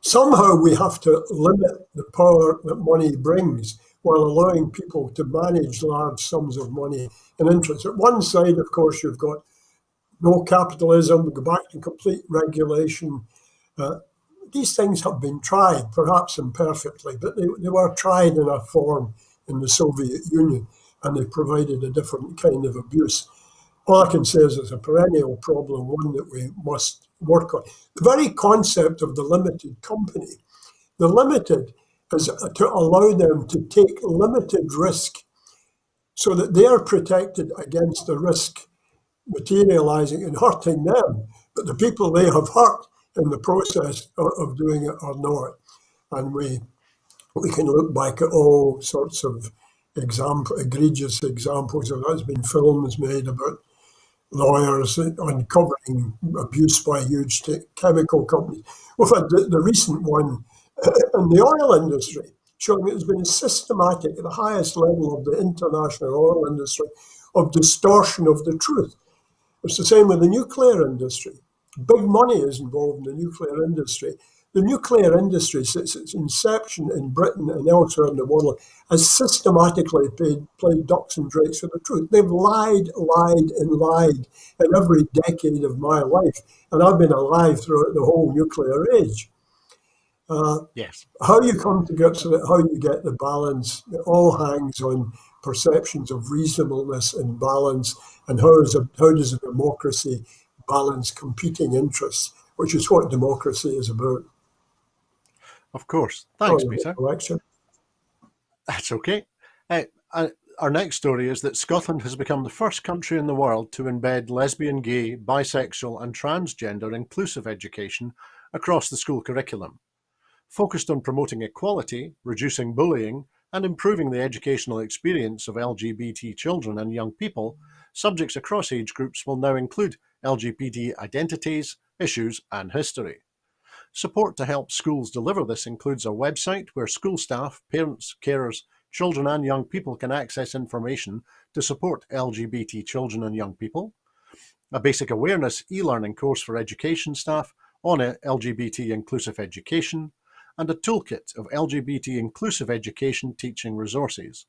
Somehow we have to limit the power that money brings while allowing people to manage large sums of money and interest. At one side, of course, you've got no capitalism, go back to complete regulation. These things have been tried, perhaps imperfectly, but they were tried in a form in the Soviet Union, and they provided a different kind of abuse. All I can say is it's a perennial problem, one that we must work on. The very concept of the limited company, the limited is to allow them to take limited risk so that they are protected against the risk materializing and hurting them, but the people they have hurt in the process of doing it are not. And we can look back at all sorts of egregious examples of that. There's been films made about lawyers uncovering abuse by huge chemical companies. We've had the recent one in the oil industry, showing there's been systematic, at the highest level of the international oil industry, of distortion of the truth. It's the same with the nuclear industry. Big money is involved in the nuclear industry. The nuclear industry, since its inception in Britain and elsewhere in the world, has systematically played ducks and drakes for the truth. They've lied in every decade of my life, and I've been alive throughout the whole nuclear age. Yes. How you come to grips with it, how you get the balance, it all hangs on perceptions of reasonableness and balance, and how does a democracy balance competing interests, which is what democracy is about. Of course. Thanks, Peter. Election. That's okay. Our next story is that Scotland has become the first country in the world to embed lesbian, gay, bisexual and transgender inclusive education across the school curriculum. Focused on promoting equality, reducing bullying, and improving the educational experience of LGBT children and young people, subjects across age groups will now include LGBT identities, issues, and history. Support to help schools deliver this includes a website where school staff, parents, carers, children and young people can access information to support LGBT children and young people, a basic awareness e-learning course for education staff on LGBT inclusive education, and a toolkit of LGBT inclusive education teaching resources.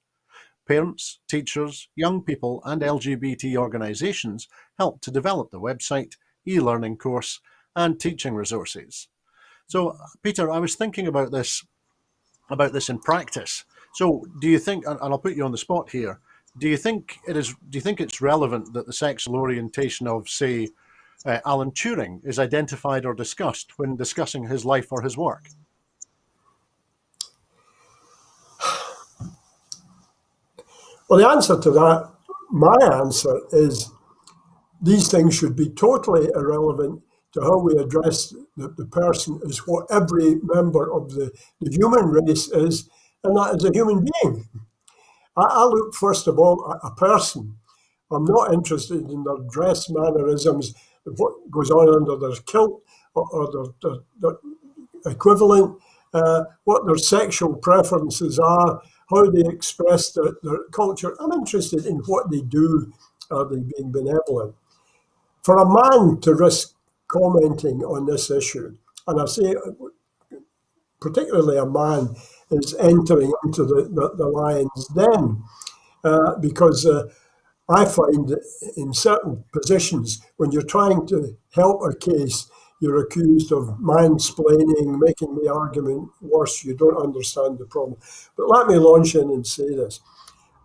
Parents, teachers, young people, and LGBT organisations helped to develop the website, e-learning course, and teaching resources. So, Peter, I was thinking about this in practice. So, do you think, and I'll put you on the spot here, do you think it's relevant that the sexual orientation of, say, Alan Turing is identified or discussed when discussing his life or his work? Well, the answer to that, my answer is these things should be totally irrelevant to how we address the person as what every member of the human race is, and that is a human being. I look, first of all, at a person. I'm not interested in their dress mannerisms, what goes on under their kilt or their equivalent, what their sexual preferences are, how they express their culture. I'm interested in what they do. Are they being benevolent? For a man to risk commenting on this issue, and I say particularly a man is entering into the lion's den, because I find that in certain positions, when you're trying to help a case, you're accused of mansplaining, making the argument worse. You don't understand the problem. But let me launch in and say this.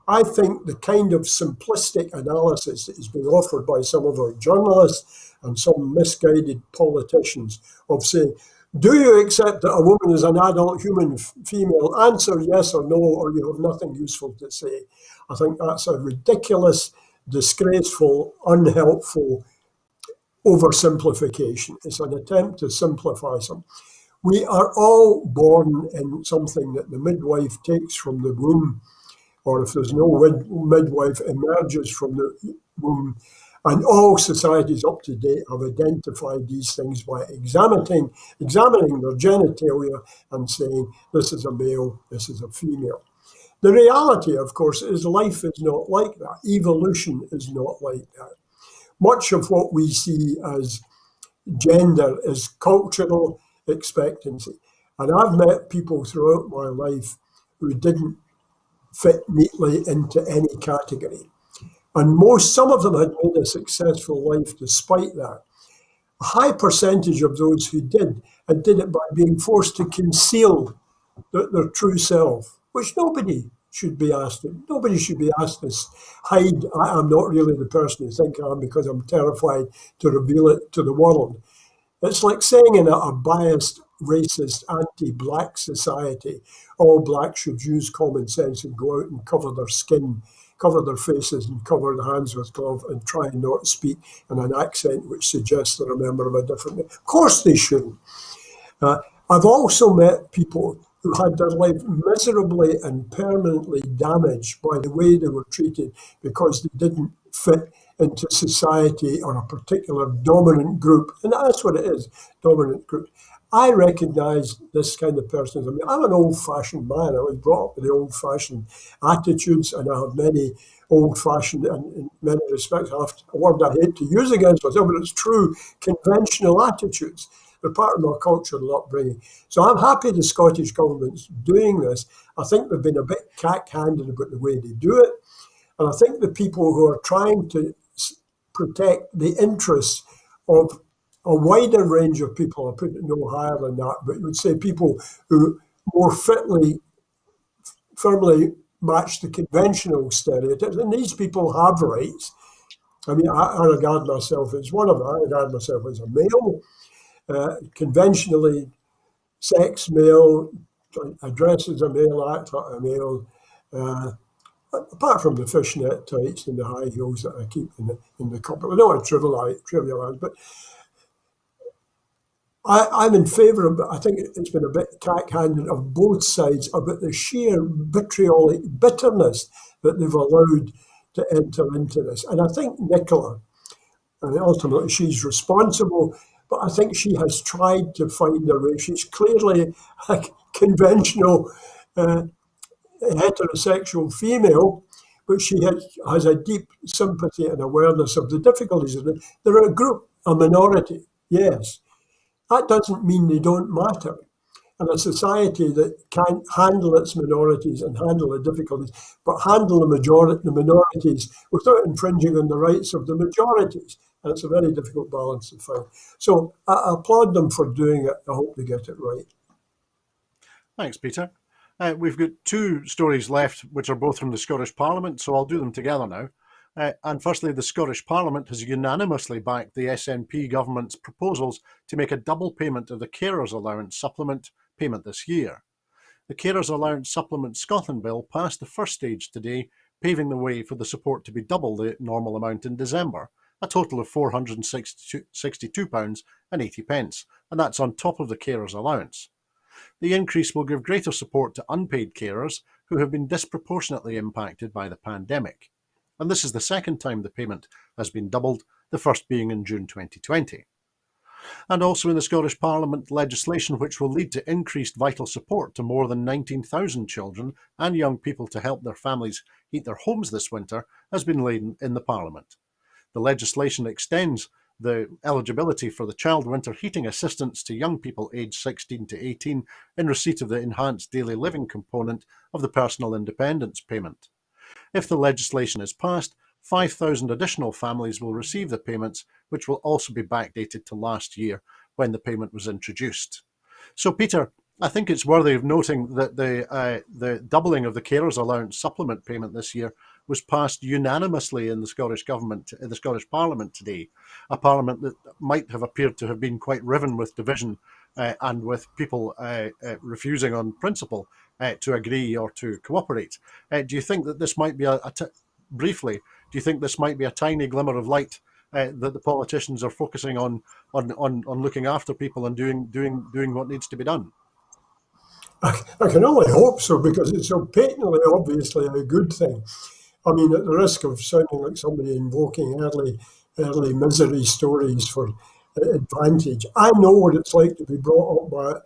I think the kind of simplistic analysis that is being offered by some of our journalists and some misguided politicians of saying, do you accept that a woman is an adult human female? Answer yes or no, or you have nothing useful to say. I think that's a ridiculous, disgraceful, unhelpful oversimplification. It's an attempt to simplify something. We are all born in something that the midwife takes from the womb, or if there's no midwife, emerges from the womb. And all societies up to date have identified these things by examining their genitalia and saying, this is a male, this is a female. The reality, of course, is life is not like that. Evolution is not like that. Much of what we see as gender is cultural expectancy. And I've met people throughout my life who didn't fit neatly into any category. And some of them had made a successful life despite that. A high percentage of those who did, and did it by being forced to conceal their true self, which nobody should be asked to. Nobody should be asked to hide, I'm not really the person you think I am because I'm terrified to reveal it to the world. It's like saying in a biased, racist, anti-black society, all blacks should use common sense and go out and cover their skin, cover their faces and cover their hands with gloves and try and not speak in an accent which suggests they're a member of a different... Of course they shouldn't. I've also met people who had their life miserably and permanently damaged by the way they were treated because they didn't fit into society or a particular dominant group. And that's what it is, dominant group. I recognize this kind of person. I mean, I'm an old-fashioned man. I was brought up with the old-fashioned attitudes, and I have many old-fashioned, and in many respects, a word I hate to use against myself, but it's true, conventional attitudes. They're part of my cultural upbringing. So I'm happy the Scottish government's doing this. I think they've been a bit cack-handed about the way they do it. And I think the people who are trying to protect the interests of a wider range of people, I put it no higher than that, but you would say people who more firmly match the conventional stereotypes. And these people have rights. I mean, I regard myself as one of them. I regard myself as a male, conventionally sex male, address as a male, act like a male. Apart from the fishnet tights and the high heels that I keep in the cupboard. I don't want to trivialize, but I'm in favour of it. I think it's been a bit cack-handed of both sides about the sheer vitriolic bitterness that they've allowed to enter into this. And I think Nicola, and ultimately she's responsible, but I think she has tried to find a way. She's clearly a conventional heterosexual female, but she has a deep sympathy and awareness of the difficulties of it. They're a group, a minority, yes. That doesn't mean they don't matter. and a society that can't handle its minorities and handle the difficulties, but handle the minorities without infringing on the rights of the majorities. And it's a very difficult balance to find. So I applaud them for doing it. I hope they get it right. Thanks, Peter. We've got two stories left, which are both from the Scottish Parliament, so I'll do them together now. And firstly, the Scottish Parliament has unanimously backed the SNP government's proposals to make a double payment of the Carers Allowance Supplement payment this year. The Carers Allowance Supplement Scotland Bill passed the first stage today, paving the way for the support to be double the normal amount in December, a total of £462.80, and that's on top of the carers allowance. The increase will give greater support to unpaid carers who have been disproportionately impacted by the pandemic. And this is the second time the payment has been doubled, the first being in June 2020. And also in the Scottish Parliament, legislation which will lead to increased vital support to more than 19,000 children and young people to help their families heat their homes this winter has been laid in the Parliament. The legislation extends the eligibility for the child winter heating assistance to young people aged 16 to 18 in receipt of the enhanced daily living component of the personal independence payment. If the legislation is passed, 5,000 additional families will receive the payments, which will also be backdated to last year when the payment was introduced. So, Peter, I think it's worthy of noting that the doubling of the carers allowance supplement payment this year was passed unanimously in the Scottish Government, in the Scottish Parliament today, a Parliament that might have appeared to have been quite riven with division and with people refusing on principle to agree or to cooperate. Do you think that this might be briefly, do you think this might be a tiny glimmer of light that the politicians are focusing on looking after people and doing what needs to be done? I can only hope so, because it's so patently, obviously a good thing. I mean, at the risk of sounding like somebody invoking early misery stories for advantage, I know what it's like to be brought up by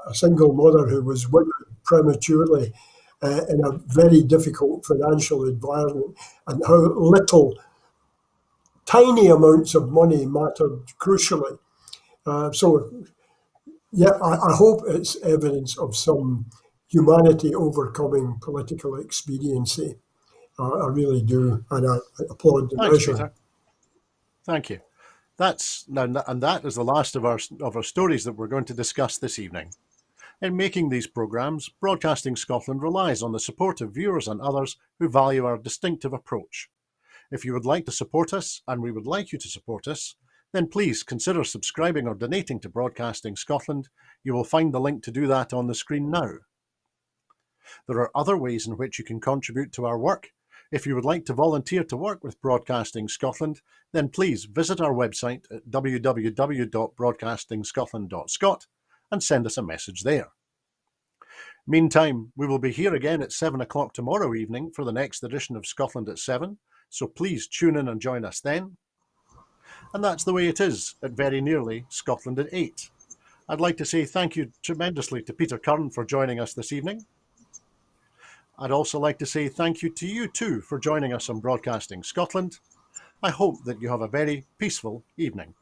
a single mother who was widowed prematurely in a very difficult financial environment, and how little tiny amounts of money mattered crucially. I hope it's evidence of some humanity overcoming political expediency. I really do, and I applaud the Thanks, measure. Peter. Thank you. That is the last of our stories that we're going to discuss this evening. In making these programmes, Broadcasting Scotland relies on the support of viewers and others who value our distinctive approach. If you would like to support us, and we would like you to support us, then please consider subscribing or donating to Broadcasting Scotland. You will find the link to do that on the screen now. There are other ways in which you can contribute to our work. If you would like to volunteer to work with Broadcasting Scotland, then please visit our website at www.broadcastingscotland.scot and send us a message there. Meantime, we will be here again at 7 o'clock tomorrow evening for the next edition of Scotland at 7, so please tune in and join us then. And that's the way it is at very nearly Scotland at 8. I'd like to say thank you tremendously to Peter Curran for joining us this evening. I'd also like to say thank you to you too for joining us on Broadcasting Scotland. I hope that you have a very peaceful evening.